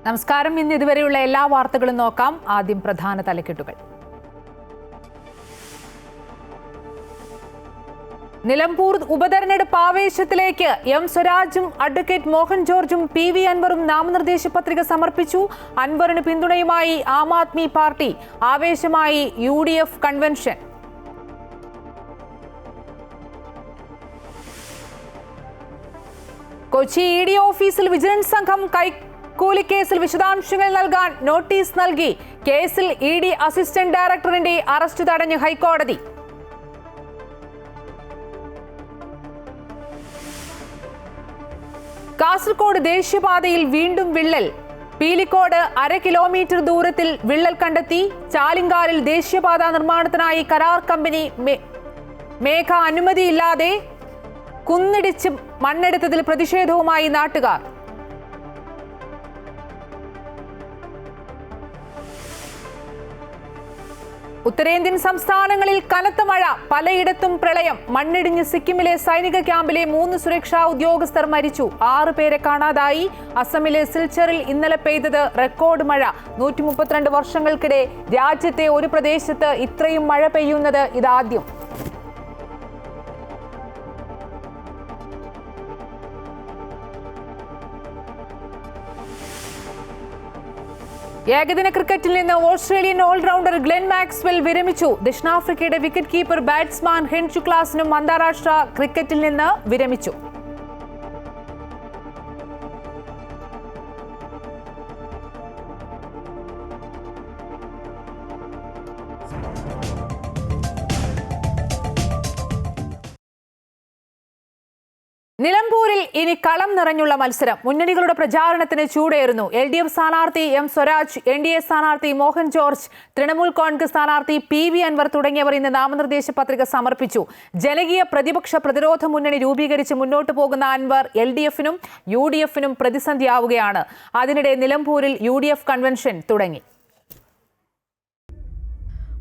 നമസ്കാരം. ഇന്ന് ഇതുവരെയുള്ള എല്ലാ വാർത്തകളും നോക്കാം. ആദ്യം പ്രധാന തലക്കെട്ടുകൾ. നിലമ്പൂർ ഉപതെരഞ്ഞെടുപ്പ് ആവേശത്തിലേക്ക് എം സ്വരാജും അഡ്വക്കേറ്റ് മോഹൻ ജോർജും PV അൻവറും നാമനിർദ്ദേശ പത്രിക സമർപ്പിച്ചു. അൻവറിന് പിന്തുണയുമായി ആം ആദ്മി പാർട്ടി, ആവേശമായി UDF കൺവെൻഷൻ. കൊച്ചി ED ഓഫീസിൽ വിജിലൻസ് സംഘം കൂലിക്കേസിൽ വിശദാംശങ്ങൾ നൽകാൻ നോട്ടീസ് നൽകി. കേസിൽ ED അസിസ്റ്റന്റ് ഡയറക്ടറിന്റെ അറസ്റ്റ് തടഞ്ഞ് ഹൈക്കോടതി. കാസർഗോഡ് ദേശീയപാതയിൽ വീണ്ടും വിള്ളൽ. പീലിക്കോട് 1/2 കിലോമീറ്റർ ദൂരത്തിൽ വിള്ളൽ കണ്ടെത്തി. ചാലിങ്കാലിൽ ദേശീയപാത നിർമ്മാണത്തിനായി കരാർ കമ്പനി മേഘ അനുമതിയില്ലാതെ കുന്നിടിച്ച് മണ്ണെടുത്തതിൽ പ്രതിഷേധവുമായി നാട്ടുകാർ. ഉത്തരേന്ത്യൻ സംസ്ഥാനങ്ങളിൽ കനത്ത മഴ, പലയിടത്തും പ്രളയം. മണ്ണിടിഞ്ഞ് സിക്കിമിലെ സൈനിക ക്യാമ്പിലെ 3 സുരക്ഷാ ഉദ്യോഗസ്ഥർ മരിച്ചു. 6 പേരെ കാണാതായി. അസമിലെ സിൽച്ചറിൽ ഇന്നലെ പെയ്തത് റെക്കോർഡ് മഴ. 132 വർഷങ്ങൾക്കിടെ രാജ്യത്തെ ഒരു പ്രദേശത്ത് ഇത്രയും മഴ പെയ്യുന്നത് ഇതാദ്യം. ഏകദിന ക്രിക്കറ്റിൽ നിന്ന് ഓസ്ട്രേലിയൻ ഓൾറൗണ്ടർ ഗ്ലെൻ മാക്സ്വെൽ വിരമിച്ചു. ദക്ഷിണാഫ്രിക്കയുടെ വിക്കറ്റ് കീപ്പർ ബാറ്റ്സ്മാൻ ഹെൻറി ക്ലാസിനും അന്താരാഷ്ട്ര ക്രിക്കറ്റിൽ നിന്ന് വിരമിച്ചു. നിലമ്പൂരിൽ ഇനി കളം നിറഞ്ഞുള്ള മത്സരം. മുന്നണികളുടെ പ്രചാരണത്തിന് ചൂടേറുന്നു. LDF സ്ഥാനാർത്ഥി M സ്വരാജ്, NDA സ്ഥാനാർത്ഥി മോഹൻ ജോർജ്, തൃണമൂൽ കോൺഗ്രസ് സ്ഥാനാർത്ഥി PV അൻവർ തുടങ്ങിയവർ ഇന്ന് നാമനിർദ്ദേശ പത്രിക സമർപ്പിച്ചു. ജനകീയ പ്രതിപക്ഷ പ്രതിരോധ മുന്നണി രൂപീകരിച്ച് മുന്നോട്ടു പോകുന്ന അൻവർ LDFനും UDFനും പ്രതിസന്ധിയാവുകയാണ്. അതിനിടെ നിലമ്പൂരിൽ UDF കൺവെൻഷൻ തുടങ്ങി.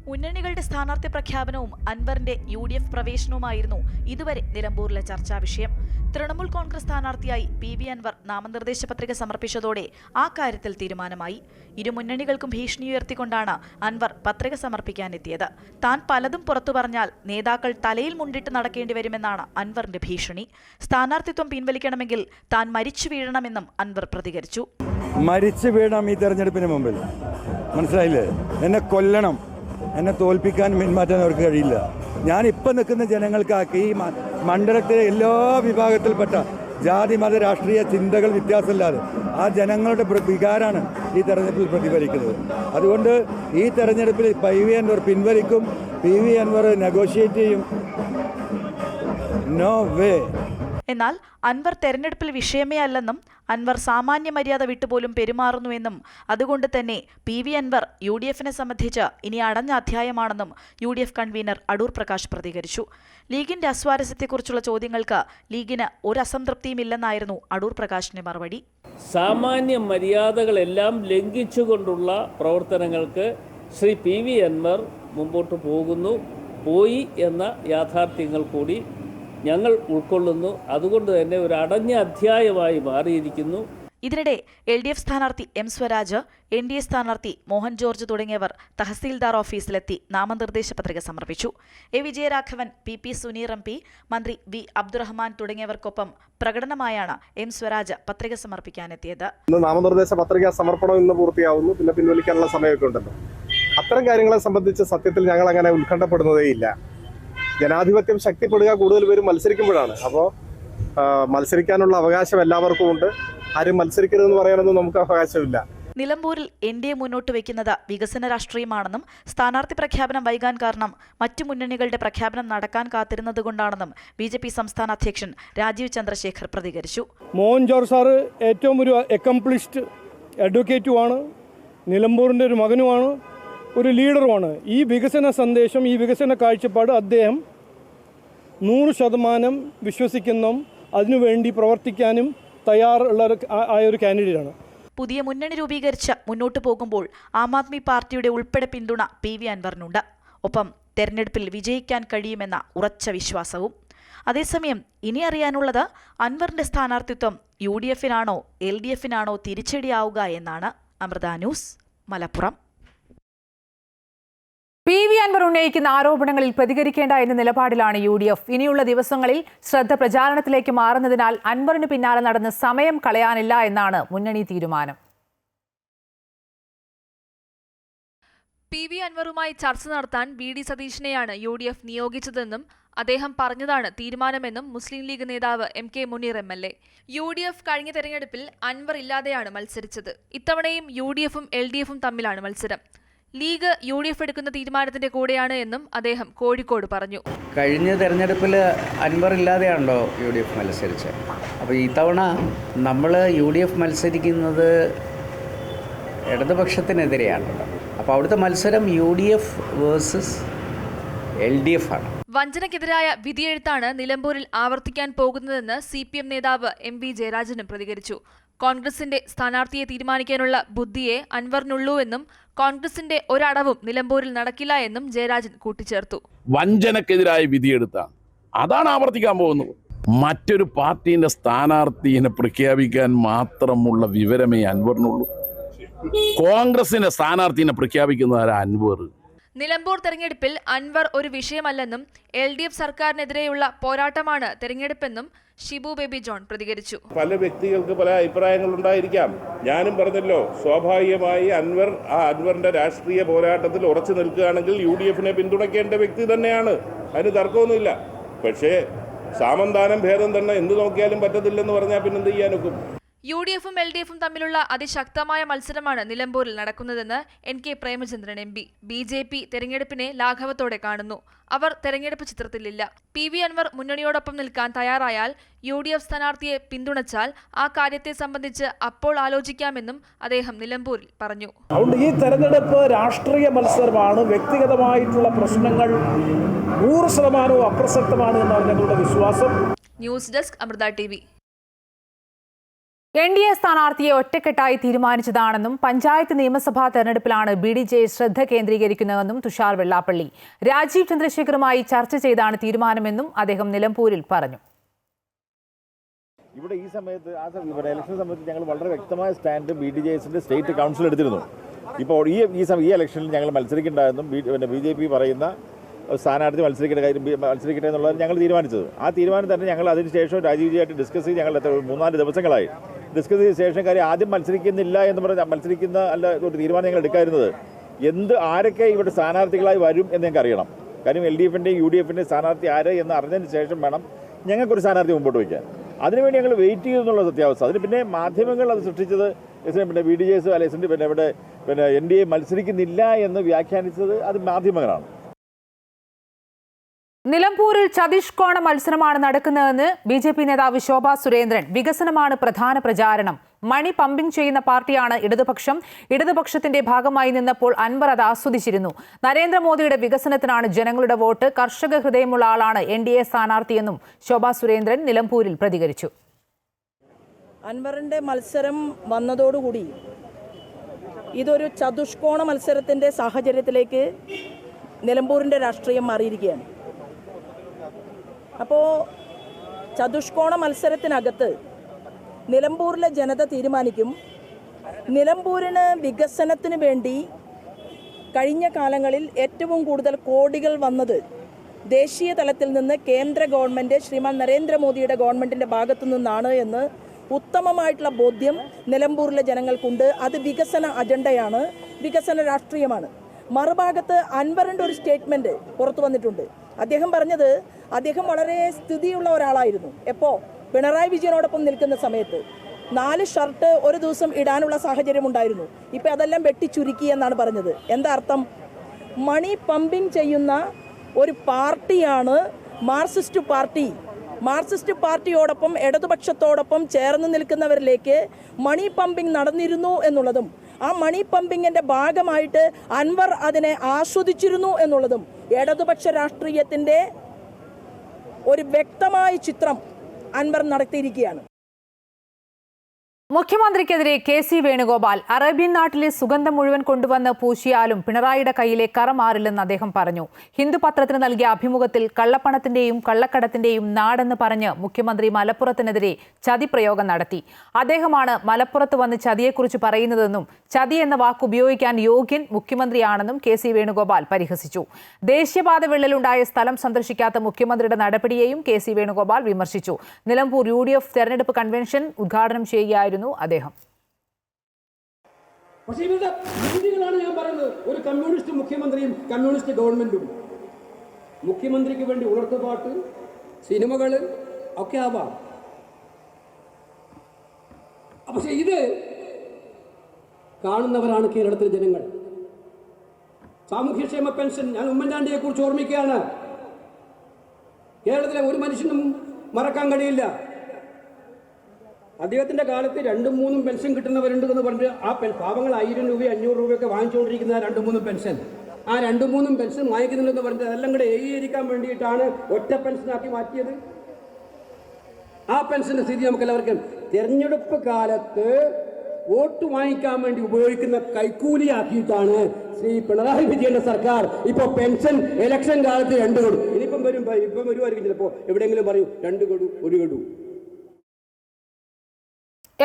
മുന്നണികളുടെ സ്ഥാനാർത്ഥി പ്രഖ്യാപനവും അൻവറിന്റെ UDF പ്രവേശനവുമായിരുന്നു ഇതുവരെ നിലമ്പൂരിലെ ചർച്ചാ വിഷയം. തൃണമൂൽ കോൺഗ്രസ് സ്ഥാനാർത്ഥിയായി PV അൻവർ നാമനിർദ്ദേശ പത്രിക സമർപ്പിച്ചതോടെ ആ കാര്യത്തിൽ തീരുമാനമായി. ഇരു മുന്നണികൾക്കും ഭീഷണി ഉയർത്തിക്കൊണ്ടാണ് അൻവർ പത്രിക സമർപ്പിക്കാനെത്തിയത്. താൻ പലതും പുറത്തു പറഞ്ഞാൽ നേതാക്കൾ തലയിൽ മുണ്ടിട്ട് നടക്കേണ്ടി വരുമെന്നാണ് അൻവറിന്റെ ഭീഷണി. സ്ഥാനാർത്ഥിത്വം പിൻവലിക്കണമെങ്കിൽ താൻ മരിച്ചു വീഴണമെന്നും അൻവർ പ്രതികരിച്ചു. മരിച്ചു വീഴണം ഈ തെരഞ്ഞെടുപ്പിന് മുമ്പിൽ, മനസ്സിലായില്ലേ? എന്നെ കൊല്ലണം, എന്നെ തോൽപ്പിക്കാൻ പിന്മാറ്റാൻ അവർക്ക് കഴിയില്ല. ഞാൻ ഇപ്പം നിൽക്കുന്ന ജനങ്ങൾക്കാക്കി ഈ മണ്ഡലത്തിലെ എല്ലാ വിഭാഗത്തിൽപ്പെട്ട ജാതി മത രാഷ്ട്രീയ ചിന്തകൾ വ്യത്യാസമില്ലാതെ ആ ജനങ്ങളുടെ വികാരമാണ് ഈ തെരഞ്ഞെടുപ്പിൽ പ്രതിഫലിക്കുന്നത്. അതുകൊണ്ട് ഈ തെരഞ്ഞെടുപ്പിൽ PV അൻവർ പിൻവലിക്കും, PV അൻവർ നെഗോഷിയേറ്റ് ചെയ്യും. No way. എന്നാൽ അൻവർ തെരഞ്ഞെടുപ്പിൽ വിഷയമേ അല്ലെന്നും അൻവർ സാമാന്യ മര്യാദ വിട്ടുപോലും പെരുമാറുന്നുവെന്നും അതുകൊണ്ട് തന്നെ PV അൻവർ UDFനെ സംബന്ധിച്ച് ഇനി അടഞ്ഞ അധ്യായമാണെന്നും UDF കൺവീനർ അടൂർ പ്രകാശ് പ്രതികരിച്ചു. ലീഗിന്റെ അസ്വാരസ്യത്തെക്കുറിച്ചുള്ള ചോദ്യങ്ങൾക്ക് ലീഗിന് ഒരു അസംതൃപ്തിയുമില്ലെന്നായിരുന്നു അടൂർ പ്രകാശിന്റെ മറുപടി. സാമാന്യ മര്യാദകളെല്ലാം ലംഘിച്ചുകൊണ്ടുള്ള പ്രവർത്തനങ്ങൾക്ക് ശ്രീ PV അൻവർ മുമ്പോട്ട് പോയി എന്ന യാഥാർത്ഥ്യങ്ങൾ കൂടി ഞങ്ങൾ ഉൾക്കൊള്ളുന്നു. അതുകൊണ്ട് തന്നെ ഒരു അടഞ്ഞ അധ്യായമായി മാറിയിരിക്കുന്നു. ഇതിനിടെ LDF സ്ഥാനാർത്ഥി M സ്വരാജ്, NDA സ്ഥാനാർത്ഥി മോഹൻ ജോർജ് തുടങ്ങിയവർ തഹസീൽദാർ ഓഫീസിലെത്തി നാമനിർദ്ദേശ പത്രിക സമർപ്പിച്ചു. A Vijayaraghavan, PP Suneer MP, മന്ത്രി V അബ്ദുറഹ്മാൻ തുടങ്ങിയവർക്കൊപ്പം പ്രകടനമായാണ് M സ്വരാജ് പത്രിക സമർപ്പിക്കാനെത്തിയത്. നാമനിർദ്ദേശ പത്രിക സമർപ്പണം ഇന്ന് പൂർത്തിയാവുന്നു. പിന്നെ പിൻവലിക്കാനുള്ള സമയമൊക്കെ ഉണ്ടല്ലോ. അത്തരം കാര്യങ്ങളെ സംബന്ധിച്ച് സത്യത്തിൽ ഞങ്ങൾ അങ്ങനെ ഉത്കണ്ഠപ്പെടുന്നതേയില്ല. ജനാധിപത്യം ശക്തിപ്പെടുക കൂടുതൽ പേരും മത്സരിക്കുമ്പോഴാണ്. അപ്പോൾ മത്സരിക്കാനുള്ള അവകാശം എല്ലാവർക്കും ഉണ്ട്. ആരും മത്സരിക്കരുതെന്ന് പറയാനൊന്നും നമുക്ക് അവകാശമില്ല. നിലമ്പൂരിൽ NDA മുന്നോട്ട് വയ്ക്കുന്നത് വികസന രാഷ്ട്രീയമാണെന്നും സ്ഥാനാർത്ഥി പ്രഖ്യാപനം വൈകാൻ കാരണം മറ്റു മുന്നണികളുടെ പ്രഖ്യാപനം നടക്കാൻ കാത്തിരുന്നതുകൊണ്ടാണെന്നും BJP സംസ്ഥാന അധ്യക്ഷൻ രാജീവ് ചന്ദ്രശേഖർ പ്രതികരിച്ചു. മോഹൻ ജോർജ് സാറ് ഏറ്റവും ഒരു അക്കംപ്ലിഷ്ഡ് അഡ്വക്കേറ്റുമാണ്, നിലമ്പൂരിൻ്റെ ഒരു മകനുമാണ്, ഒരു ലീഡറുമാണ്. ഈ വികസന സന്ദേശം, ഈ വികസന കാഴ്ചപ്പാട് അദ്ദേഹം 100% വിശ്വസിക്കുന്ന, അതിനുവേണ്ടി പ്രവർത്തിക്കാനും തയ്യാറുള്ള ഒരു കാൻഡിഡേറ്റാണ്. പുതിയ മുന്നണി രൂപീകരിച്ച് മുന്നോട്ടു പോകുമ്പോൾ ആം ആദ്മി പാർട്ടിയുടെ ഉൾപ്പെടെ പിന്തുണ PV അൻവറിനുണ്ട്. ഒപ്പം തെരഞ്ഞെടുപ്പിൽ വിജയിക്കാൻ കഴിയുമെന്ന ഉറച്ച വിശ്വാസവും. അതേസമയം ഇനി അറിയാനുള്ളത് അൻവറിന്റെ സ്ഥാനാർത്ഥിത്വം UDF-നാണോ LDF-നാണോ തിരിച്ചടിയാവുക എന്നാണ്. അമൃത ന്യൂസ്, മലപ്പുറം. PV അൻവർ ഉന്നയിക്കുന്ന ആരോപണങ്ങളിൽ പ്രതികരിക്കേണ്ട എന്ന നിലപാടിലാണ് UDF. ഇനിയുള്ള ദിവസങ്ങളിൽ ശ്രദ്ധ പ്രചാരണത്തിലേക്ക് മാറുന്നതിനാൽ അൻവറിന് പിന്നാലെ നടന്ന് സമയം കളയാനില്ല എന്നാണ് മുന്നണി തീരുമാനം. PV അൻവറുമായി ചർച്ച നടത്താൻ BD സതീഷിനെയാണ് UDF നിയോഗിച്ചതെന്നും അദ്ദേഹം പറഞ്ഞതാണ് തീരുമാനമെന്നും മുസ്ലിം ലീഗ് നേതാവ് MK മുനീർ MLA. UDF കഴിഞ്ഞ തെരഞ്ഞെടുപ്പിൽ അൻവർ ഇല്ലാതെയാണ് മത്സരിച്ചത്. ഇത്തവണയും UDF-ഉം LDF-ഉം തമ്മിലാണ് മത്സരം. ലീഗ് UDF എടുക്കുന്ന തീരുമാനത്തിന്റെ കൂടെയാണ് എന്നും അദ്ദേഹം കോഴിക്കോട് പറഞ്ഞു. കഴിഞ്ഞ തെരഞ്ഞെടുപ്പിൽ അൻവർ ഇല്ലാതെയാണല്ലോ UDF മത്സരിച്ചത്. അപ്പോൾ ഇത്തവണ നമ്മൾ UDF മത്സരിക്കുന്നത് ഇടതുപക്ഷത്തിനെതിരെയാണല്ലോ. അപ്പോൾ അവിടുത്തെ മത്സരം UDF വേഴ്സസ് LDF ആണ്. വഞ്ചനയ്ക്കെതിരായ വിധിയെഴുത്താണ് നിലമ്പൂരിൽ ആവർത്തിക്കാൻ പോകുന്നതെന്ന് CPM നേതാവ് MV ജയരാജനും പ്രതികരിച്ചു. കോൺഗ്രസിന്റെ സ്ഥാനാർത്ഥിയെ തീരുമാനിക്കാനുള്ള ബുദ്ധിയെ അൻവറിനുള്ളൂവെന്നും കോൺഗ്രസിന്റെ ഒരടവും നിലമ്പൂരിൽ നടക്കില്ല എന്നും ജയരാജൻ കൂട്ടിച്ചേർത്തു. വഞ്ചനക്കെതിരായ വിധിയെടുത്ത അതാണ് ആവർത്തിക്കാൻ പോകുന്നത്. മറ്റൊരു പാർട്ടിന്റെ സ്ഥാനാർത്ഥിയെ പ്രഖ്യാപിക്കാൻ മാത്രമുള്ള വിവരമേ അൻവറിനുള്ളൂ. കോൺഗ്രസിന്റെ സ്ഥാനാർത്ഥിയെ പ്രഖ്യാപിക്കുന്നതാരാ? അൻവർ. നിലമ്പൂർ തെരഞ്ഞെടുപ്പിൽ അൻവർ ഒരു വിഷയമല്ലെന്നും LDF സർക്കാരിനെതിരെയുള്ള പോരാട്ടമാണ് തെരഞ്ഞെടുപ്പെന്നും ഷിബു ബേബി ജോൺ പ്രതികരിച്ചു. പല വ്യക്തികൾക്ക് പല അഭിപ്രായങ്ങളുണ്ടായിരിക്കാം. ഞാനും പറഞ്ഞല്ലോ, സ്വാഭാവികമായി അൻവറിന്റെ രാഷ്ട്രീയ പോരാട്ടത്തിൽ ഉറച്ചു നിൽക്കുകയാണെങ്കിൽ UDF-നെ പിന്തുണയ്ക്കേണ്ട വ്യക്തി തന്നെയാണ്. അതിന് തർക്കമൊന്നുമില്ല. പക്ഷേ സാമന്താനം ഭേദം തന്നെ എന്ത് നോക്കിയാലും പറ്റത്തില്ലെന്ന് പറഞ്ഞാൽ പിന്നെന്ത് ചെയ്യാനൊക്കും? UDF-ഉം LDF-ഉം തമ്മിലുള്ള അതിശക്തമായ മത്സരമാണ് നിലമ്പൂരിൽ നടക്കുന്നതെന്ന് NK പ്രേമചന്ദ്രൻ MP. BJP തെരഞ്ഞെടുപ്പിനെ ലാഘവത്തോടെ കാണുന്നു. അവർ തെരഞ്ഞെടുപ്പ് ചിത്രത്തിലില്ല. PV അൻവർ മുന്നണിയോടൊപ്പം നിൽക്കാൻ തയ്യാറായാൽ UDF സ്ഥാനാർത്ഥിയെ പിന്തുണച്ചാൽ ആ കാര്യത്തെ സംബന്ധിച്ച് അപ്പോൾ ആലോചിക്കാമെന്നും അദ്ദേഹം നിലമ്പൂരിൽ പറഞ്ഞു. അതുകൊണ്ട് ഈ തെരഞ്ഞെടുപ്പ് രാഷ്ട്രീയ മത്സരമാണ്. വ്യക്തിഗതമായിട്ടുള്ള പ്രശ്നങ്ങൾ 100% അപ്രസക്തമാണ് എന്നാണ് ഞങ്ങളുടെ വിശ്വാസം. News desk, Amrita TV. NDA സ്ഥാനാർത്ഥിയെ ഒറ്റക്കെട്ടായി തീരുമാനിച്ചതാണെന്നും പഞ്ചായത്ത് നിയമസഭാ തെരഞ്ഞെടുപ്പിലാണ് BDJ ശ്രദ്ധ കേന്ദ്രീകരിക്കുന്നതെന്നും തുഷാർ വെള്ളാപ്പള്ളി. രാജീവ് ചന്ദ്രശേഖറുമായി ചർച്ച ചെയ്താണ് തീരുമാനമെന്നും അദ്ദേഹം നിലമ്പൂരിൽ പറഞ്ഞു. ഇവിടെ ഈ സമയത്ത് ഇലക്ഷൻ സമയത്ത് ഞങ്ങൾ വളരെ വ്യക്തമായ സ്റ്റാൻഡ് BDJസിന്റെ സ്റ്റേറ്റ് കൗൺസിൽ എടുത്തിരുന്നു. ഇപ്പോൾ ഈ ഇലക്ഷനിൽ ഞങ്ങൾ മത്സരിക്കേണ്ടതെന്നും BJP പറയുന്ന സ്ഥാനാർത്ഥി മത്സരിക്കട്ടെ എന്നുള്ളത് ഞങ്ങൾ തീരുമാനിച്ചത്. ആ തീരുമാനം തന്നെ ഞങ്ങൾ അതിനുശേഷം രാജീവ്ജിയായിട്ട് ഡിസ്കസ് ചെയ്ത് ഞങ്ങൾ 3-4 ദിവസങ്ങളായി ഡിസ്കസ് ചെയ്ത ശേഷം കാര്യം ആദ്യം മത്സരിക്കുന്നില്ല എന്ന് പറഞ്ഞാൽ മത്സരിക്കുന്ന അല്ല ഒരു തീരുമാനം ഞങ്ങൾ എടുക്കാതിരുന്നത് ആരൊക്കെ ഇവിടെ സ്ഥാനാർത്ഥികളായി വരും എന്ന് ഞങ്ങൾക്ക് അറിയണം. കാര്യം LDF-ൻ്റെയും UDF-ൻ്റെയും സ്ഥാനാർത്ഥി ആര് എന്ന് അറിഞ്ഞതിന് ശേഷം വേണം ഞങ്ങൾക്കൊരു സ്ഥാനാർത്ഥി മുമ്പോട്ട് വയ്ക്കാൻ. അതിനുവേണ്ടി ഞങ്ങൾ വെയിറ്റ് ചെയ്തു എന്നുള്ള സത്യാവസ്ഥ. അതിന് പിന്നെ മാധ്യമങ്ങൾ അത് സൃഷ്ടിച്ചത് പിന്നെ BDJs അല്ലെങ്കിൽ പിന്നെ NDA മത്സരിക്കുന്നില്ല എന്ന് വ്യാഖ്യാനിച്ചത് അത് മാധ്യമങ്ങളാണ്. നിലമ്പൂരിൽ ചതിഷ്കോണ മത്സരമാണ് നടക്കുന്നതെന്ന് BJP നേതാവ് ശോഭാ സുരേന്ദ്രൻ. വികസനമാണ് പ്രധാന പ്രചാരണം. മണി പമ്പിംഗ് ചെയ്യുന്ന പാർട്ടിയാണ് ഇടതുപക്ഷം. ഇടതുപക്ഷത്തിന്റെ ഭാഗമായി നിന്നപ്പോൾ അൻവർ അത് ആസ്വദിച്ചിരുന്നു. നരേന്ദ്രമോദിയുടെ വികസനത്തിനാണ് ജനങ്ങളുടെ വോട്ട്. കർഷക ഹൃദയമുള്ള ആളാണ് NDA സ്ഥാനാർത്ഥിയെന്നും ശോഭാ സുരേന്ദ്രൻ നിലമ്പൂരിൽ പ്രതികരിച്ചു. അൻവറിന്റെ മത്സരം വന്നതോടുകൂടി ഇതൊരു ചതുഷ്കോണ മത്സരത്തിന്റെ സാഹചര്യത്തിലേക്ക് നിലമ്പൂരിന്റെ രാഷ്ട്രീയം മാറിയിരിക്കുകയാണ്. അപ്പോൾ ചതുഷ്കോണ മത്സരത്തിനകത്ത് നിലമ്പൂരിലെ ജനത തീരുമാനിക്കും. നിലമ്പൂരിന് വികസനത്തിന് വേണ്ടി കഴിഞ്ഞ കാലങ്ങളിൽ ഏറ്റവും കൂടുതൽ കോടികൾ വന്നത് ദേശീയ തലത്തിൽ നിന്ന് കേന്ദ്ര ഗവൺമെൻറ് ശ്രീമാൻ നരേന്ദ്രമോദിയുടെ ഗവൺമെൻറ്റിൻ്റെ ഭാഗത്തു നിന്നാണ് എന്ന് ഉത്തമമായിട്ടുള്ള ബോധ്യം നിലമ്പൂരിലെ ജനങ്ങൾക്കുണ്ട്. അത് വികസന അജണ്ടയാണ്, വികസന രാഷ്ട്രീയമാണ്. മറുഭാഗത്ത് അൻവറിൻ്റെ ഒരു സ്റ്റേറ്റ്മെൻറ്റ് പുറത്തു വന്നിട്ടുണ്ട്. അദ്ദേഹം പറഞ്ഞത് അദ്ദേഹം വളരെ സ്ഥിതിയുള്ള ഒരാളായിരുന്നു. എപ്പോൾ? പിണറായി വിജയനോടൊപ്പം നിൽക്കുന്ന സമയത്ത് 4 ഷർട്ട് ഒരു ദിവസം ഇടാനുള്ള സാഹചര്യം ഉണ്ടായിരുന്നു. ഇപ്പോൾ അതെല്ലാം വെട്ടിച്ചുരുക്കി എന്നാണ് പറഞ്ഞത്. എന്താ അർത്ഥം? മണി പമ്പിങ് ചെയ്യുന്ന ഒരു പാർട്ടിയാണ് മാർക്സിസ്റ്റ് പാർട്ടി. മാർക്സിസ്റ്റ് പാർട്ടിയോടൊപ്പം ഇടതുപക്ഷത്തോടൊപ്പം ചേർന്ന് നിൽക്കുന്നവരിലേക്ക് മണി പമ്പിങ് നടന്നിരുന്നു എന്നുള്ളതും ആ മണി പമ്പിങ്ങിൻ്റെ ഭാഗമായിട്ട് അൻവർ അതിനെ ആസ്വദിച്ചിരുന്നു എന്നുള്ളതും ഇടതുപക്ഷ രാഷ്ട്രീയത്തിൻ്റെ ഒരു വ്യക്തമായ ചിത്രം അൻവർ നടത്തിയിരിക്കുകയാണ്. മുഖ്യമന്ത്രിക്കെതിരെ കെ.സി. വേണുഗോപാൽ അറേബ്യൻ നാട്ടിലെ സുഗന്ധം മുഴുവൻ കൊണ്ടുവന്ന് പൂശിയാലും പിണറായിയുടെ കയ്യിലെ കറ മാറില്ലെന്ന് അദ്ദേഹം പറഞ്ഞു. ഹിന്ദു പത്രത്തിന് നൽകിയ അഭിമുഖത്തിൽ കള്ളപ്പണത്തിന്റെയും കള്ളക്കടത്തിന്റെയും നാടെന്ന് പറഞ്ഞ് മുഖ്യമന്ത്രി മലപ്പുറത്തിനെതിരെ ചതിപ്രയോഗം നടത്തി. അദ്ദേഹമാണ് മലപ്പുറത്ത് വന്ന് ചതിയെക്കുറിച്ച് പറയുന്നതെന്നും ചതി എന്ന വാക്ക് ഉപയോഗിക്കാൻ യോഗ്യൻ മുഖ്യമന്ത്രിയാണെന്നും കെ.സി. വേണുഗോപാൽ പരിഹസിച്ചു. ദേശീയപാത വിള്ളലുണ്ടായ സ്ഥലം സന്ദർശിക്കാത്ത മുഖ്യമന്ത്രിയുടെ നടപടിയെയും കെ.സി. വേണുഗോപാൽ വിമർശിച്ചു. നിലമ്പൂർ UDF തെരഞ്ഞെടുപ്പ് കൺവെൻഷൻ ഉദ്ഘാടനം ചെയ്യുകയായിരുന്നു അദ്ദേഹം. പക്ഷേ ഇവരുടെ രീതികളാണ് ഞാൻ പറയുന്നത്. ഒരു കമ്മ്യൂണിസ്റ്റ് മുഖ്യമന്ത്രിയും കമ്മ്യൂണിസ്റ്റ് ഗവൺമെന്റും മുഖ്യമന്ത്രിക്ക് വേണ്ടി ഉണർത്തുപാട്ട് സിനിമകൾ ഒക്കെ ആവാം. പക്ഷെ ഇത് കാണുന്നവരാണ് കേരളത്തിലെ ജനങ്ങൾ. സാമൂഹ്യക്ഷേമ പെൻഷൻ, ഞാൻ ഉമ്മൻചാണ്ടിയെ കുറിച്ച് ഓർമ്മിക്കുകയാണ്. കേരളത്തിലെ ഒരു മനുഷ്യനും മറക്കാൻ കഴിയില്ല. അദ്ദേഹത്തിന്റെ കാലത്ത് 2-3 പെൻഷൻ കിട്ടുന്നവരുണ്ട് എന്ന് പറഞ്ഞ് ആ പാവങ്ങൾ 1000 രൂപ 500 രൂപയൊക്കെ വാങ്ങിച്ചുകൊണ്ടിരിക്കുന്ന 2-3 പെൻഷൻ, ആ 2-3 പെൻഷൻ വാങ്ങിക്കുന്നുണ്ടെന്ന് പറഞ്ഞ് അതെല്ലാം കൂടെ ഏകീകരിക്കാൻ വേണ്ടിയിട്ടാണ് ഒറ്റ പെൻഷനാക്കി മാറ്റിയത്. ആ പെൻഷന്റെ സ്ഥിതി നമുക്ക് എല്ലാവർക്കും. തെരഞ്ഞെടുപ്പ് കാലത്ത് വോട്ട് വാങ്ങിക്കാൻ വേണ്ടി ഉപയോഗിക്കുന്ന കൈക്കൂലിയാക്കിയിട്ടാണ് ശ്രീ പിണറായി വിജയന്റെ സർക്കാർ ഇപ്പോൾ പെൻഷൻ ഇലക്ഷൻ കാലത്ത് 2 ഗഡു, ഇനിയിപ്പം വരുമായിരിക്കും, ചിലപ്പോൾ എവിടെയെങ്കിലും പറയും 2 ഗഡു 1 ഗഡു.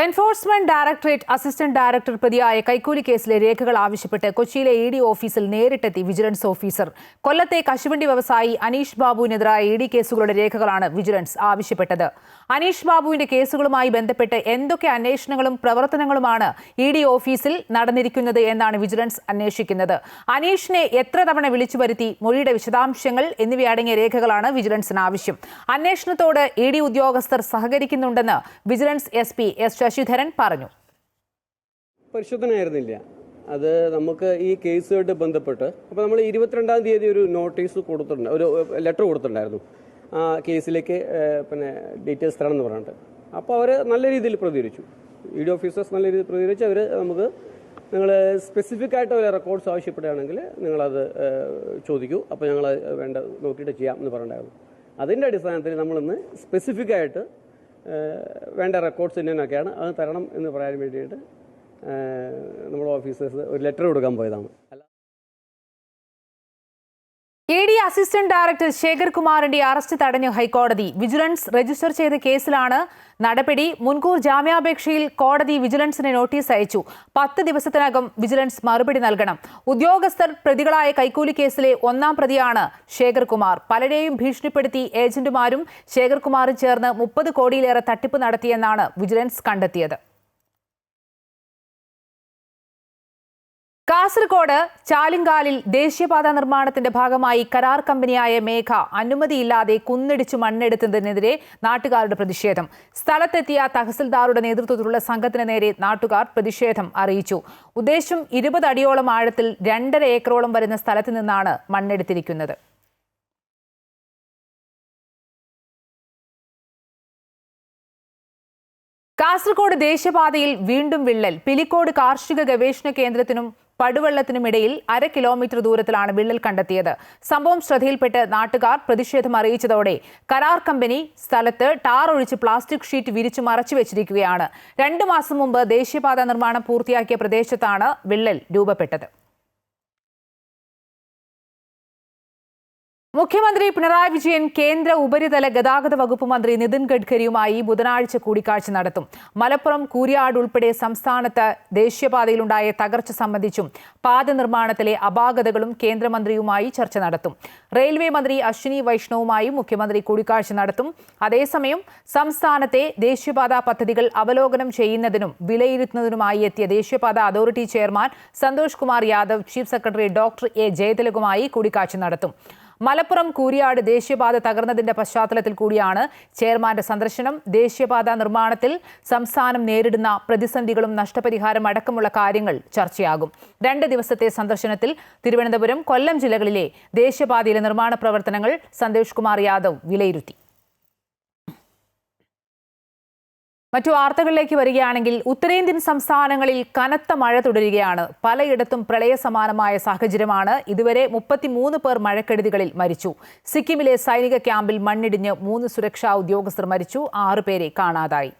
എൻഫോഴ്സ്മെന്റ് ഡയറക്ടറേറ്റ് അസിസ്റ്റന്റ് ഡയറക്ടർ പ്രതിയായ കൈക്കൂലി കേസിലെ രേഖകൾ ആവശ്യപ്പെട്ട് കൊച്ചിയിലെ ED ഓഫീസിൽ നേരിട്ടെത്തി വിജിലൻസ് ഓഫീസർ. കൊല്ലത്തെ കശുവണ്ടി വ്യവസായി അനീഷ് ബാബുവിനെതിരായ ED കേസുകളുടെ രേഖകളാണ് വിജിലൻസ് ആവശ്യപ്പെട്ടത്. അനീഷ് ബാബുവിന്റെ കേസുകളുമായി ബന്ധപ്പെട്ട് എന്തൊക്കെ അന്വേഷണങ്ങളും പ്രവർത്തനങ്ങളുമാണ് ED ഓഫീസിൽ നടന്നിരിക്കുന്നത് എന്നാണ് വിജിലൻസ് അന്വേഷിക്കുന്നത്. അനീഷിനെ എത്ര തവണ വിളിച്ചു വരുത്തി, മൊഴിയുടെ വിശദാംശങ്ങൾ എന്നിവയടങ്ങിയ രേഖകളാണ് വിജിലൻസിന് ആവശ്യം. അന്വേഷണത്തോട് ED ഉദ്യോഗസ്ഥർ സഹകരിക്കുന്നുണ്ടെന്ന് വിജിലൻസ് SP S. ശശിധരൻ പറഞ്ഞു. പരിശോധനയായിരുന്നില്ല അത്. നമുക്ക് ഈ കേസുമായിട്ട് ബന്ധപ്പെട്ട് അപ്പോൾ നമ്മൾ 22-ാം തീയതി ഒരു നോട്ടീസ് കൊടുത്തിട്ടുണ്ട്, ഒരു ലെറ്റർ കൊടുത്തിട്ടുണ്ടായിരുന്നു ആ കേസിലേക്ക് പിന്നെ ഡീറ്റെയിൽസ് തരണം എന്ന് പറഞ്ഞിട്ട്. അപ്പോൾ അവർ നല്ല രീതിയിൽ പ്രതികരിച്ചു. ED ഓഫീസേഴ്സ് നല്ല രീതിയിൽ പ്രതികരിച്ച് അവർ നമുക്ക് നിങ്ങൾ സ്പെസിഫിക് ആയിട്ട് വല്ല റെക്കോർഡ്സ് ആവശ്യപ്പെടുകയാണെങ്കിൽ നിങ്ങളത് ചോദിക്കൂ, അപ്പോൾ ഞങ്ങൾ വേണ്ട നോക്കിയിട്ട് ചെയ്യാം എന്ന് പറഞ്ഞിട്ടുണ്ടായിരുന്നു. അതിൻ്റെ അടിസ്ഥാനത്തിൽ നമ്മളിന്ന് സ്പെസിഫിക് ആയിട്ട് വേണ്ട റെക്കോർഡ്സ് എന്നൊക്കെയാണ് അത് തരണം എന്ന് പറയാൻ വേണ്ടിയിട്ട് നമ്മുടെ ഓഫീസേഴ്സ് ഒരു ലെറ്റർ കൊടുക്കാൻ പോയതാണ്. ED അസിസ്റ്റന്റ് ഡയറക്ടർ ശേഖർ കുമാറിന്റെ അറസ്റ്റ് തടഞ്ഞ ഹൈക്കോടതി. വിജിലൻസ് രജിസ്റ്റർ ചെയ്ത കേസിലാണ് നടപടി. മുൻകൂർ ജാമ്യാപേക്ഷയിൽ കോടതി വിജിലൻസിന് നോട്ടീസ് അയച്ചു. 10 ദിവസത്തിനകം വിജിലൻസ് മറുപടി നൽകണം. ഉദ്യോഗസ്ഥർ പ്രതികളായ കൈക്കൂലി കേസിലെ 1-ാം പ്രതിയാണ് ശേഖർ കുമാർ. പലരെയും ഭീഷണിപ്പെടുത്തി ഏജന്റുമാരും ശേഖർ കുമാറും ചേർന്ന് 30 കോടിയിലേറെ തട്ടിപ്പ് നടത്തിയെന്നാണ് വിജിലൻസ് കണ്ടെത്തിയത്. കാസർഗോഡ് ചാലിങ്കാലിൽ ദേശീയപാത നിർമ്മാണത്തിന്റെ ഭാഗമായി കരാർ കമ്പനിയായ മേഘ അനുമതിയില്ലാതെ കുന്നിടിച്ചു മണ്ണെടുത്തതിനെതിരെ നാട്ടുകാരുടെ പ്രതിഷേധം. സ്ഥലത്തെത്തിയ തഹസിൽദാറുടെ നേതൃത്വത്തിലുള്ള സംഘത്തിന് നേരെ നാട്ടുകാർ പ്രതിഷേധം അറിയിച്ചു. ഉദ്ദേശം 20 അടിയോളം ആഴത്തിൽ 2.5 ഏക്കറോളം വരുന്ന സ്ഥലത്ത് നിന്നാണ് മണ്ണെടുത്തിരിക്കുന്നത്. കാസർഗോഡ് ദേശീയപാതയിൽ വീണ്ടും വിള്ളൽ. പിലിക്കോട് കാർഷിക ഗവേഷണ കേന്ദ്രത്തിനും പടുവെള്ളത്തിനുമിടയിൽ 1/2 കിലോമീറ്റർ ദൂരത്തിലാണ് വിള്ളൽ കണ്ടെത്തിയത്. സംഭവം ശ്രദ്ധയിൽപ്പെട്ട് നാട്ടുകാർ പ്രതിഷേധം അറിയിച്ചതോടെ കരാർ കമ്പനി സ്ഥലത്ത് ടാർ ഒഴിച്ച് പ്ലാസ്റ്റിക് ഷീറ്റ് വിരിച്ചു മറച്ചു വെച്ചിരിക്കുകയാണ്. 2 മാസം മുമ്പ് ദേശീയപാത നിർമ്മാണം പൂർത്തിയാക്കിയ പ്രദേശത്താണ് വിള്ളൽ രൂപപ്പെട്ടത്. മുഖ്യമന്ത്രി പിണറായി വിജയൻ കേന്ദ്ര ഉപരിതല ഗതാഗത വകുപ്പ് മന്ത്രി നിതിൻ ഗഡ്കരിയുമായി ബുധനാഴ്ച കൂടിക്കാഴ്ച നടത്തും. മലപ്പുറം കൂരിയാട് ഉൾപ്പെടെ സംസ്ഥാനത്ത് ദേശീയപാതയിലുണ്ടായ തകർച്ച സംബന്ധിച്ചും പാത നിർമ്മാണത്തിലെ അപാകതകളും കേന്ദ്രമന്ത്രിയുമായി ചർച്ച നടത്തും. റെയിൽവേ മന്ത്രി അശ്വിനി വൈഷ്ണവുമായും മുഖ്യമന്ത്രി കൂടിക്കാഴ്ച നടത്തും. അതേസമയം സംസ്ഥാനത്തെ ദേശീയപാത പദ്ധതികൾ അവലോകനം ചെയ്യുന്നതിനും വിലയിരുത്തുന്നതിനുമായി എത്തിയ ദേശീയപാത authority chairman Santosh Kumar Yadav chief secretary doctor A. ജയതിലകുമായി കൂടിക്കാഴ്ച നടത്തും. മലപ്പുറം കൂരിയാട് ദേശീയപാത തകർന്നതിന്റെ പശ്ചാത്തലത്തിൽ കൂടിയാണ് ചെയർമാന്റെ സന്ദർശനം. ദേശീയപാത നിർമ്മാണത്തിൽ സംസ്ഥാനം നേരിടുന്ന പ്രതിസന്ധികളും നഷ്ടപരിഹാരം അടക്കമുള്ള കാര്യങ്ങൾ ചർച്ചയാകും. 2 ദിവസത്തെ സന്ദർശനത്തിൽ തിരുവനന്തപുരം, കൊല്ലം ജില്ലകളിലെ ദേശീയപാതയിലെ നിർമ്മാണ പ്രവർത്തനങ്ങൾ സന്തോഷ് കുമാർ യാദവ് വിലയിരുത്തി. മറ്റു വാർത്തകളിലേക്ക് വരികയാണെങ്കിൽ ഉത്തരേന്ത്യൻ സംസ്ഥാനങ്ങളിൽ കനത്ത മഴ തുടരുകയാണ്. പലയിടത്തും പ്രളയസമാനമായ സാഹചര്യമാണ്. ഇതുവരെ 33 പേർ മഴക്കെടുതികളിൽ മരിച്ചു. സിക്കിമിലെ സൈനിക ക്യാമ്പിൽ മണ്ണിടിഞ്ഞ് 3 സുരക്ഷാ ഉദ്യോഗസ്ഥർ മരിച്ചു. 6 പേരെ കാണാതായി.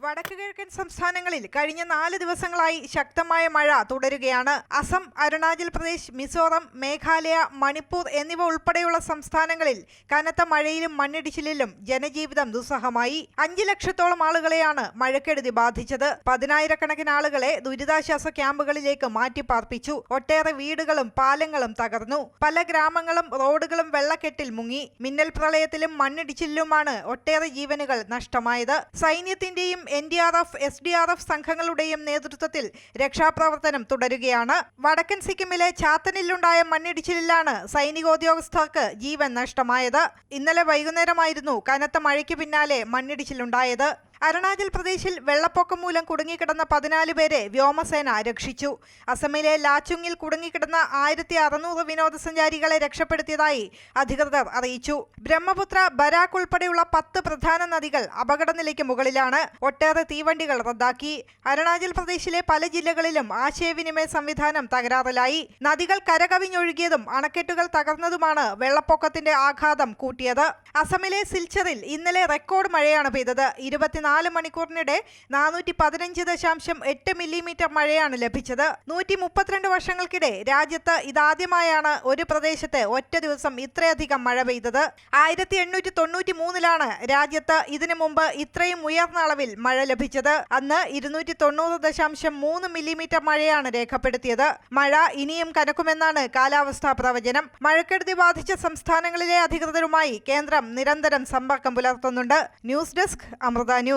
വടക്ക് കിഴക്കൻ സംസ്ഥാനങ്ങളിൽ കഴിഞ്ഞ 4 ദിവസങ്ങളായി ശക്തമായ മഴ തുടരുകയാണ്. അസം, അരുണാചൽ പ്രദേശ്, മിസോറം, മേഘാലയ, മണിപ്പൂർ എന്നിവ ഉൾപ്പെടെയുള്ള സംസ്ഥാനങ്ങളിൽ കനത്ത മഴയിലും മണ്ണിടിച്ചിലിലും ജനജീവിതം ദുസ്സഹമായി. 5 ലക്ഷത്തോളം ആളുകളെയാണ് മഴക്കെടുതി ബാധിച്ചത്. 10,000-കണക്കിന് ആളുകളെ ദുരിതാശ്വാസ ക്യാമ്പുകളിലേക്ക് മാറ്റിപ്പാർപ്പിച്ചു. ഒട്ടേറെ വീടുകളും പാലങ്ങളും തകർന്നു. പല ഗ്രാമങ്ങളും റോഡുകളും വെള്ളക്കെട്ടിൽ മുങ്ങി. മിന്നൽ പ്രളയത്തിലും മണ്ണിടിച്ചിലിലുമാണ് ഒട്ടേറെ ജീവനുകൾ നഷ്ടമായത്. സൈന്യത്തിന്റെയും NDRF, SDRF സംഘങ്ങളുടെയും നേതൃത്വത്തിൽ രക്ഷാപ്രവർത്തനം തുടരുകയാണ്. വടക്കൻ സിക്കിമിലെ ചാത്തനിലുണ്ടായ മണ്ണിടിച്ചിലിലാണ് സൈനികോദ്യോഗസ്ഥർക്ക് ജീവൻ നഷ്ടമായത്. ഇന്നലെ വൈകുന്നേരമായിരുന്നു കനത്ത മഴയ്ക്ക് പിന്നാലെ മണ്ണിടിച്ചിലുണ്ടായത്. അരുണാചൽ പ്രദേശിൽ വെള്ളപ്പൊക്കം മൂലം കുടുങ്ങിക്കിടന്ന 14 പേരെ വ്യോമസേന രക്ഷിച്ചു. അസമിലെ ലാച്ചുങ്ങിൽ കുടുങ്ങിക്കിടന്ന 1600 വിനോദസഞ്ചാരികളെ രക്ഷപ്പെടുത്തിയതായി അധികൃതർ അറിയിച്ചു. ബ്രഹ്മപുത്ര, ബരാക്ക് ഉൾപ്പെടെയുള്ള 10 പ്രധാന നദികൾ അപകടനിലയ്ക്ക് മുകളിലാണ്. ഒട്ടേറെ തീവണ്ടികൾ റദ്ദാക്കി. അരുണാചൽ പ്രദേശിലെ പല ജില്ലകളിലും ആശയവിനിമയ സംവിധാനം തകരാറിലായി. നദികൾ കരകവിഞ്ഞൊഴുകിയതും അണക്കെട്ടുകൾ തകർന്നതുമാണ് വെള്ളപ്പൊക്കത്തിന്റെ ആഘാതം കൂട്ടിയത്. അസമിലെ സിൽച്ചറിൽ ഇന്നലെ റെക്കോർഡ് മഴയാണ് പെയ്തത്. 24 മണിക്കൂറിനിടെ 415.8 മില്ലിമീറ്റർ മഴയാണ് ലഭിച്ചത്. 132 വർഷങ്ങൾക്കിടെ രാജ്യത്ത് ഇതാദ്യമായാണ് ഒരു പ്രദേശത്ത് ഒറ്റ ദിവസം ഇത്രയധികം മഴ പെയ്തത്. 1893-ലാണ് രാജ്യത്ത് ഇതിനു മുമ്പ് ഇത്രയും ഉയർന്ന അളവിൽ മഴ ലഭിച്ചത്. അന്ന് 290.3 മില്ലിമീറ്റർ മഴയാണ് രേഖപ്പെടുത്തിയത്. മഴ ഇനിയും കനക്കുമെന്നാണ് കാലാവസ്ഥാ പ്രവചനം. മഴക്കെടുതി ബാധിച്ച സംസ്ഥാനങ്ങളിലെ അധികൃതരുമായി കേന്ദ്രം നിരന്തരം സമ്പർക്കം പുലർത്തുന്നുണ്ട്. News desk, Amrita News.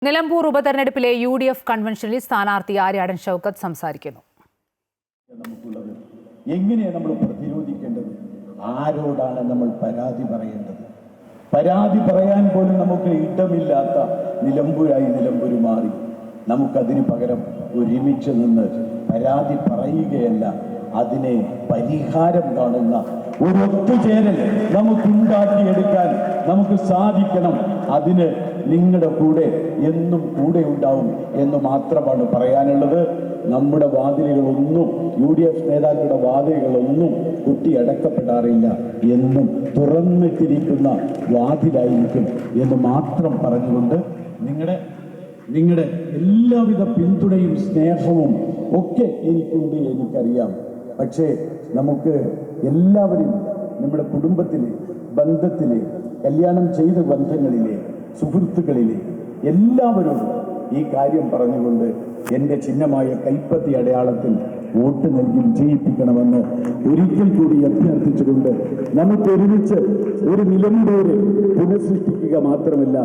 Nilambur ഉപതെരഞ്ഞെടുപ്പിലെ UDF കൺവെൻഷനിൽ സ്ഥാനാർത്ഥി ആര്യാടൻ ഷൗക്കത്ത് സംസാരിക്കുന്നു. നമുക്കുള്ളത് എങ്ങനെയാണ് നമ്മൾ പ്രതിരോധിക്കേണ്ടത്? ആരോടാണ് നമ്മൾ പരാതി പറയേണ്ടത്? പരാതി പറയാൻ പോലും നമുക്ക് ഇടമില്ലാത്ത നിലമ്പൂരായി നിലമ്പൂർ മാറി. നമുക്കതിന് പകരം ഒരുമിച്ച് നിന്ന് പരാതി പറയുകയല്ല, അതിനെ പരിഹാരം കാണുന്ന ഒരു ഒത്തുചേരൽ നമുക്കുണ്ടാക്കിയെടുക്കാൻ നമുക്ക് സാധിക്കണം. അതിന് നിങ്ങളുടെ കൂടെ എന്നും കൂടെ ഉണ്ടാവും എന്ന് മാത്രമാണ് പറയാനുള്ളത്. നമ്മുടെ വാതിലുകളൊന്നും, UDF നേതാക്കളുടെ വാതിലുകളൊന്നും കുട്ടിയടക്കപ്പെടാറില്ല. എന്നും തുറന്നിട്ടിരിക്കുന്ന വാതിലായിരിക്കും എന്ന് മാത്രം പറഞ്ഞുകൊണ്ട് നിങ്ങളുടെ എല്ലാവിധ പിന്തുണയും സ്നേഹവും ഒക്കെ എനിക്കുണ്ട്, എനിക്കറിയാം. പക്ഷേ നമുക്ക് എല്ലാവരും നമ്മുടെ കുടുംബത്തിലെ, ബന്ധത്തിലെ, കല്യാണം ചെയ്ത ബന്ധങ്ങളിലെ, സുഹൃത്തുക്കളിലെ എല്ലാവരോടും ഈ കാര്യം പറഞ്ഞുകൊണ്ട് എൻ്റെ ചിഹ്നമായ കൈപ്പത്തി അടയാളത്തിൽ വോട്ട് നൽകി വിജയിപ്പിക്കണമെന്ന് ഒരിക്കൽ കൂടി അഭ്യർത്ഥിച്ചുകൊണ്ട് നമുക്ക് ഒരുമിച്ച് ഒരു നിലമ്പൂര് പുനഃസൃഷ്ടിക്കുക മാത്രമല്ല,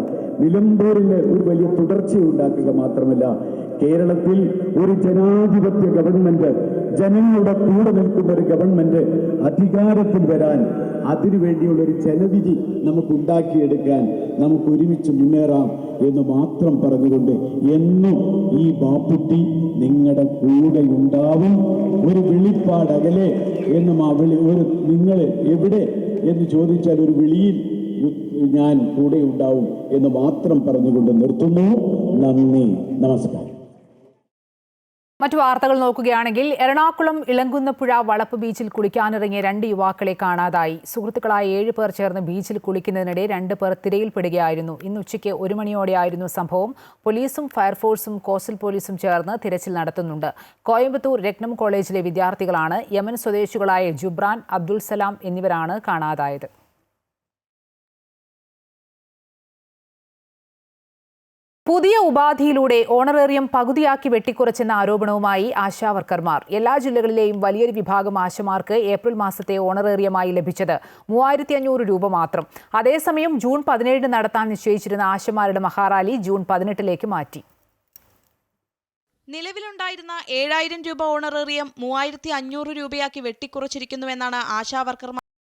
നിലമ്പൂരിന് ഒരു വലിയ തുടർച്ചയുണ്ടാക്കുക മാത്രമല്ല, കേരളത്തിൽ ഒരു ജനാധിപത്യ ഗവൺമെന്റ്, ജനങ്ങളുടെ കൂടെ നിൽക്കുന്ന ഒരു ഗവൺമെന്റ് അധികാരത്തിൽ വരാൻ, അതിനുവേണ്ടിയുള്ള ഒരു ജനവിധി നമുക്കുണ്ടാക്കിയെടുക്കാൻ നമുക്ക് ഒരുമിച്ച് മുന്നേറാം എന്ന് മാത്രം പറഞ്ഞുകൊണ്ട് എന്നും ഈ ബാപ്പുട്ടി നിങ്ങളുടെ കൂടെ ഉണ്ടാവും. ഒരു വെളിപ്പാടകലെ എന്നും ആ ഒരു നിങ്ങൾ എവിടെ എന്ന് ചോദിച്ചാൽ ഒരു വിളിയിൽ ഞാൻ കൂടെ ഉണ്ടാവും എന്ന് മാത്രം പറഞ്ഞുകൊണ്ട് നിർത്തുന്നു. നന്ദി, നമസ്കാരം. മറ്റു വാർത്തകൾ നോക്കുകയാണെങ്കിൽ എറണാകുളം ഇളങ്കുന്നപ്പുഴ വളപ്പ് ബീച്ചിൽ കുളിക്കാനിറങ്ങിയ 2 യുവാക്കളെ കാണാതായി. സുഹൃത്തുക്കളായ 7 പേർ ചേർന്ന് ബീച്ചിൽ കുളിക്കുന്നതിനിടെ 2 പേർ തിരയിൽപ്പെടുകയായിരുന്നു. ഇന്ന് ഉച്ചയ്ക്ക് 1 മണിയോടെയായിരുന്നു സംഭവം. പോലീസും ഫയർഫോഴ്സും കോസ്റ്റൽ പോലീസും ചേർന്ന് തിരച്ചിൽ നടത്തുന്നുണ്ട്. കോയമ്പത്തൂർ രത്നം കോളേജിലെ വിദ്യാർത്ഥികളാണ്. യമൻ സ്വദേശികളായ ജുബ്രാൻ, അബ്ദുൾ സലാം എന്നിവരാണ് കാണാതായത്. പുതിയ ഉപാധിയിലൂടെ ഓണറേറിയം പകുതിയാക്കി വെട്ടിക്കുറച്ചെന്ന ആരോപണവുമായി ആശാവർക്കർമാർ. എല്ലാ ജില്ലകളിലെയും വലിയൊരു വിഭാഗം ആശമാർക്ക് ഏപ്രിൽ മാസത്തെ ഓണറേറിയമായി ലഭിച്ചത് 3500 രൂപ മാത്രം. അതേസമയം ജൂൺ 17 നടത്താൻ നിശ്ചയിച്ചിരുന്ന ആശമാരുടെ മഹാറാലി ജൂൺ 18 മാറ്റി. നിലവിലുണ്ടായിരുന്ന 7000 രൂപ ഓണറേറിയം 3500 രൂപയാക്കി വെട്ടിക്കുറച്ചിരിക്കുന്നുവെന്നാണ് ആശാവർക്കർമാർ